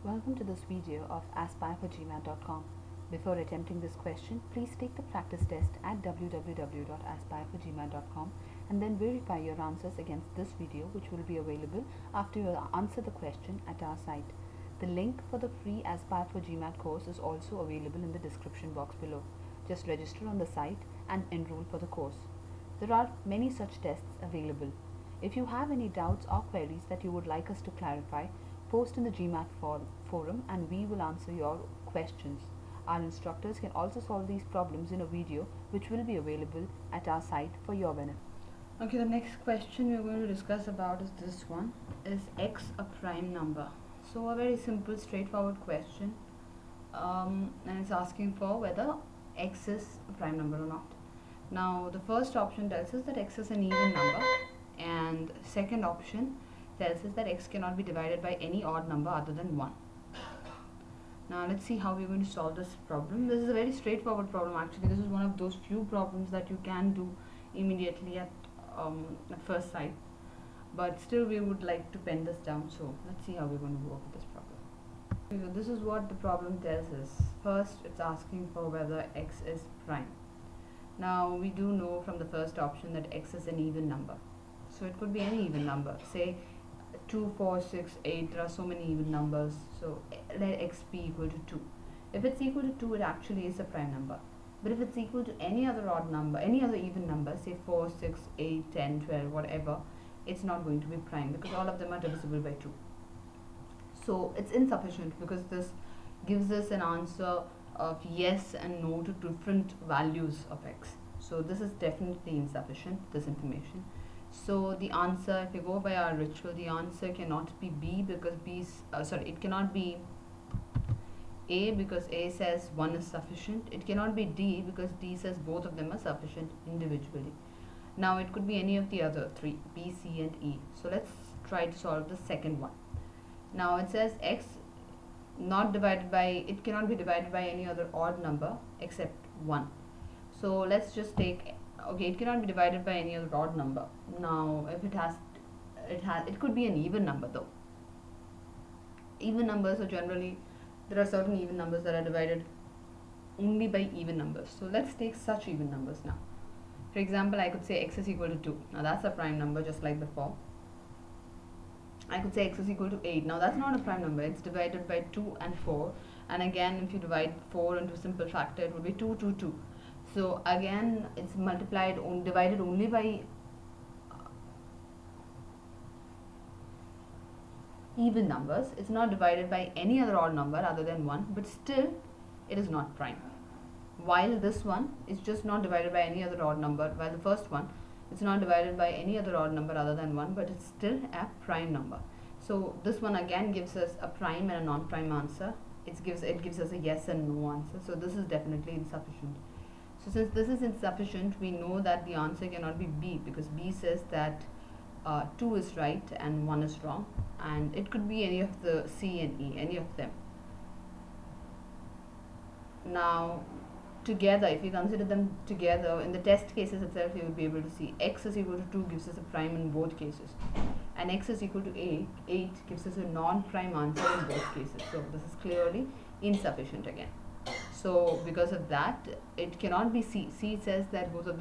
Welcome to this video of aspireforgmat.com. Before attempting this question, please take the practice test at www.aspireforgmat.com and then verify your answers against this video, which will be available after you answer the question at our site. The link for the free Aspire for GMAT course is also available in the description box below. Just register on the site and enroll for the course. There are many such tests available. If you have any doubts or queries that you would like us to clarify, post in the GMAT forum and we will answer your questions. Our instructors can also solve these problems in a video which will be available at our site for your benefit. Okay, the next question we are going to discuss about is this one. Is x a prime number? So a very simple, straightforward question, and it's asking for whether x is a prime number or not. Now the first option tells us that x is an even number, and second option tells us that x cannot be divided by any odd number other than 1. Now let's see how we're going to solve this problem. This is a very straightforward problem actually. This is one of those few problems that you can do immediately at first sight, but still we would like to pen this down, so let's see how we're going to work with this problem. So this is what the problem tells us. First, it's asking for whether x is prime. Now we do know from the first option that x is an even number, so it could be any even number. Say 2, 4, 6, 8, there are so many even numbers, so let x be equal to 2. If it's equal to 2, it actually is a prime number. But if it's equal to any other odd number, any other even number, say 4, 6, 8, 10, 12, whatever, it's not going to be prime because all of them are divisible by 2. So it's insufficient because this gives us an answer of yes and no to different values of x. So this is definitely insufficient, this information. So the answer, if we go by our ritual, the answer cannot be B because it cannot be A because A says 1 is sufficient. It cannot be D because D says both of them are sufficient individually. Now it could be any of the other three, B, C and E. So let's try to solve the second one. Now it says x not divided by, it cannot be divided by any other odd number except 1. So let's just take, okay, it cannot be divided by any other odd number. Now if it could be an even number though. Even numbers are generally, there are certain even numbers that are divided only by even numbers. So let's take such even numbers now. For example, I could say x is equal to 2. Now that's a prime number just like before. I could say x is equal to 8. Now that's not a prime number. It's divided by 2 and 4. And again, if you divide 4 into a simple factor, it would be 2, 2, 2. So again, it's divided only by even numbers. It's not divided by any other odd number other than 1, but still it is not prime. While this one is just not divided by any other odd number, while the first one, it's not divided by any other odd number other than 1, but it's still a prime number. So this one again gives us a prime and a non-prime answer. It gives us a yes and no answer. So this is definitely insufficient. So since this is insufficient, we know that the answer cannot be B because B says that 2 is right and 1 is wrong, and it could be any of the C and E, any of them. Now together, if we consider them together in the test cases itself, you will be able to see x is equal to 2 gives us a prime in both cases, and x is equal to 8 gives us a non-prime answer in both cases. So this is clearly insufficient again. So because of that, it cannot be C. C says that both of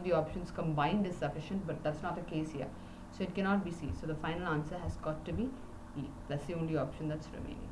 the options combined is sufficient, but that's not the case here. So it cannot be C. So the final answer has got to be E. That's the only option that's remaining.